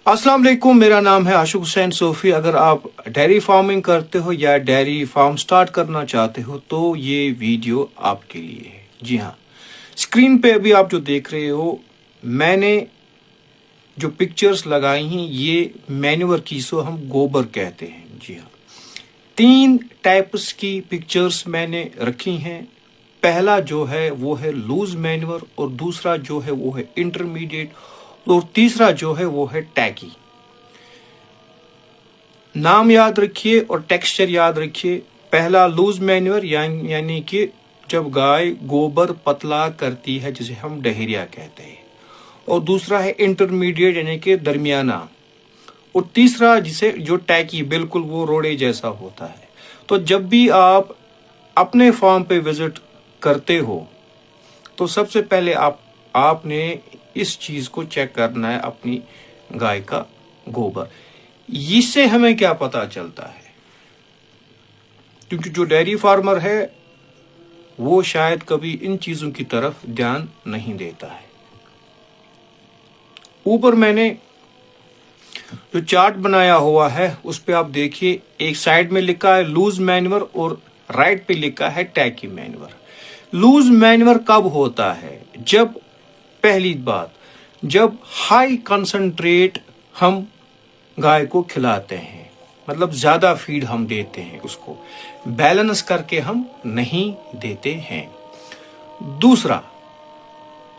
अस्सलाम वालेकुम, मेरा नाम है आशिक हुसैन सोफी। अगर आप डेयरी फार्मिंग करते हो या डेयरी फार्म स्टार्ट करना चाहते हो तो ये वीडियो आपके लिए है। जी हाँ, स्क्रीन पे अभी आप जो देख रहे हो, मैंने जो पिक्चर्स लगाई हैं ये मैन्योर की, सो हम गोबर कहते हैं। जी हाँ, 3 टाइप्स की पिक्चर्स मैंने रखी हैं। पहला जो है वो है लूज मैन्योर, और दूसरा जो है वो है इंटरमीडिएट, और तीसरा जो है वो है टैकी। नाम याद रखिए और टेक्सचर याद रखिए। पहला लूज मैन्योर यानी कि जब गाय गोबर पतला करती है, जिसे हम डहेरिया कहते हैं, और दूसरा है इंटरमीडिएट यानी कि दरमियाना, और तीसरा जिसे जो टैकी बिल्कुल वो रोड़े जैसा होता है। तो जब भी आप अपने फार्म पे विजिट करते हो तो सबसे पहले आपने इस चीज को चेक करना है, अपनी गाय का गोबर। इससे हमें क्या पता चलता है, क्योंकि जो डेयरी फार्मर है वो शायद कभी इन चीजों की तरफ ध्यान नहीं देता है। ऊपर मैंने जो चार्ट बनाया हुआ है उस पे आप देखिए, एक साइड में लिखा है लूज मैन्योर और राइट पे लिखा है टैकी मैन्योर। लूज मैन्योर कब होता है? जब पहली बात, जब हाई कंसंट्रेट हम गाय को खिलाते हैं, मतलब ज्यादा फीड हम देते हैं, उसको बैलेंस करके हम नहीं देते हैं। दूसरा,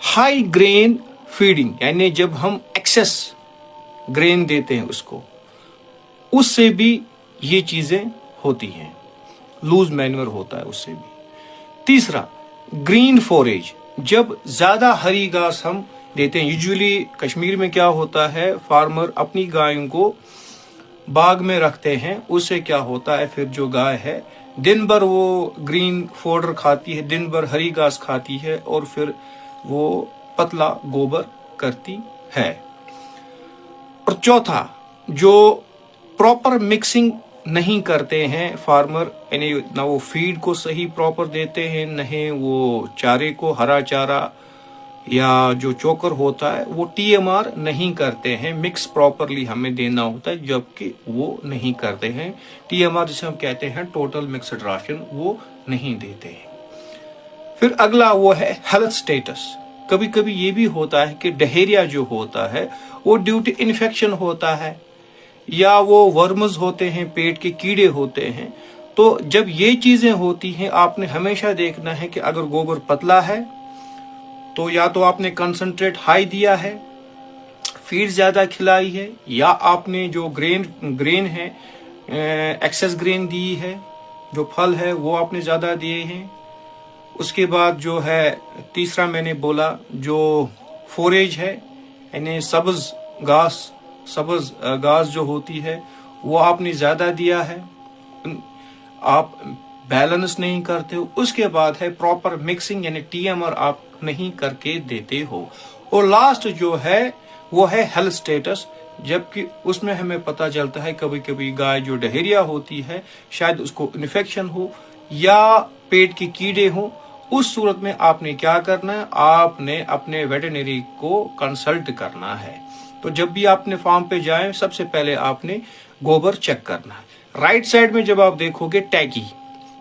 हाई ग्रेन फीडिंग, यानी जब हम एक्सेस ग्रेन देते हैं उसको, उससे भी ये चीजें होती हैं, लूज मैन्योर होता है उससे भी। तीसरा, ग्रीन फोरेज, जब ज्यादा हरी घास हम देते हैं। यूजुअली कश्मीर में क्या होता है, फार्मर अपनी गायों को बाग में रखते हैं, उससे क्या होता है, फिर जो गाय है दिन भर वो ग्रीन फोडर खाती है, दिन भर हरी घास खाती है, और फिर वो पतला गोबर करती है। और चौथा, जो प्रॉपर मिक्सिंग नहीं करते हैं फार्मर, यानी ना वो फीड को सही प्रॉपर देते हैं, नहीं वो चारे को, हरा चारा या जो चोकर होता है वो टीएमआर नहीं करते हैं, मिक्स प्रॉपरली हमें देना होता है, जबकि वो नहीं करते हैं। टीएमआर जिसे हम कहते हैं टोटल मिक्सड राशन, वो नहीं देते हैं। फिर अगला वो है हेल्थ स्टेटस। कभी कभी ये भी होता है कि डहेरिया जो होता है वो ड्यू टू इन्फेक्शन होता है, या वो वर्म्स होते हैं, पेट के कीड़े होते हैं। तो जब ये चीजें होती हैं, आपने हमेशा देखना है कि अगर गोबर पतला है तो या तो आपने कंसंट्रेट हाई दिया है, फीड ज्यादा खिलाई है, या आपने जो ग्रेन है एक्सेस ग्रेन दी है, जो फल है वो आपने ज्यादा दिए हैं। उसके बाद जो है तीसरा मैंने बोला, जो फोरेज है, यानी सब्ज घास जो होती है वो आपने ज्यादा दिया है, आप बैलेंस नहीं करते हो। उसके बाद है प्रॉपर मिक्सिंग, यानी टीएमआर आप नहीं करके देते हो। और लास्ट जो है वो है हेल्थ स्टेटस, जबकि उसमें हमें पता चलता है कभी कभी गाय जो डहेरिया होती है शायद उसको इन्फेक्शन हो या पेट के कीड़े हो। उस सूरत में आपने क्या करना है, आपने अपने वेटरनरी को कंसल्ट करना है। तो जब भी आपने फार्म पे जाए, सबसे पहले आपने गोबर चेक करना है। राइट साइड में जब आप देखोगे टैकी,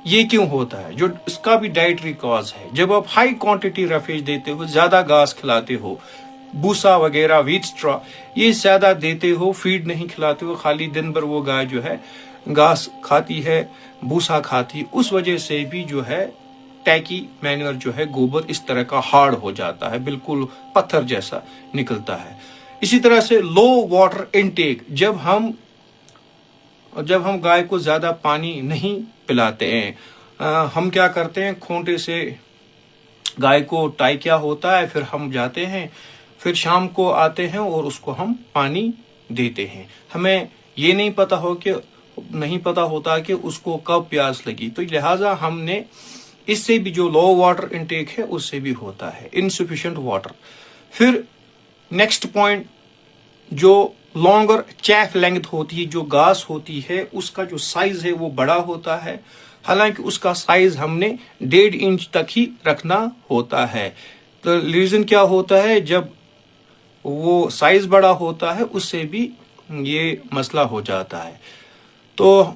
ये क्यों होता है, जो इसका भी डाइटरी कॉज है। जब आप हाई क्वांटिटी रफेज देते हो, ज्यादा घास खिलाते हो, भूसा वगैरह, व्हीट स्ट्रॉ ये ज्यादा देते हो, फीड नहीं खिलाते हो, खाली दिन भर वो गाय जो है घास खाती है, भूसा खाती, उस वजह से भी जो है टैकी मैन्योर जो है गोबर इस तरह का हार्ड हो जाता है, बिल्कुल पत्थर जैसा निकलता है। इसी तरह से लो वाटर इनटेक, जब हम गाय को ज्यादा पानी नहीं पिलाते हैं, हम क्या करते हैं, खूंटे से गाय को टाई किया होता है, फिर हम जाते हैं, फिर शाम को आते हैं और उसको हम पानी देते हैं। हमें ये नहीं पता होता कि उसको कब प्यास लगी, तो लिहाजा हमने इससे भी जो लो वाटर इनटेक है उससे भी होता है इनसफिशिएंट वाटर। फिर नेक्स्ट पॉइंट, जो लॉन्गर चैफ लेंथ होती है, जो घास होती है उसका जो साइज है वो बड़ा होता है, हालांकि उसका साइज हमने 1.5 इंच तक ही रखना होता है। तो रीजन क्या होता है, जब وہ سائز بڑا ہوتا ہے اس سے بھی یہ مسئلہ ہو جاتا ہے. تو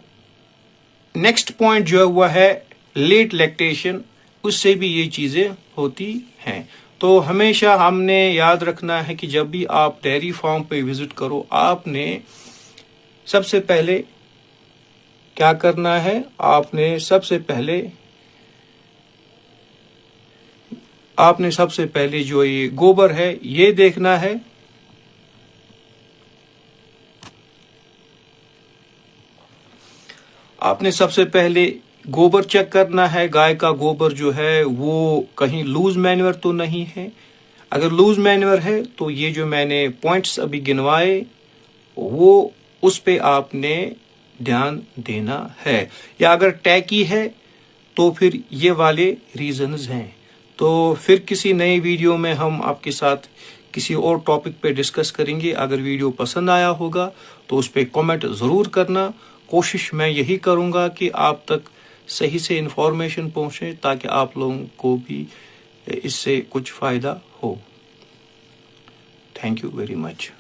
نیکسٹ پوائنٹ جو وہ ہے لیٹ لیکٹیشن، اس سے بھی یہ چیزیں ہوتی ہیں. تو ہمیشہ ہم نے یاد رکھنا ہے کہ جب بھی آپ ڈیری فارم پہ وزٹ کرو، آپ نے سب سے پہلے کیا کرنا ہے، آپ نے سب سے پہلے جو یہ گوبر ہے یہ دیکھنا ہے. آپ نے سب سے پہلے گوبر چیک کرنا ہے، گائے کا گوبر جو ہے وہ کہیں لوز مینور تو نہیں ہے. اگر لوز مینور ہے تو یہ جو میں نے پوائنٹس ابھی گنوائے وہ اس پہ آپ نے دھیان دینا ہے. یا اگر ٹیکی ہے تو پھر یہ والے ریزنز ہیں. تو پھر کسی نئے ویڈیو میں ہم آپ کے ساتھ کسی اور ٹاپک پہ ڈسکس کریں گے. اگر ویڈیو پسند آیا ہوگا تو اس پہ کامنٹ ضرور کرنا. کوشش میں یہی کروں گا کہ آپ تک صحیح سے انفارمیشن پہنچے تاکہ آپ لوگوں کو بھی اس سے کچھ فائدہ ہو. Thank you very much.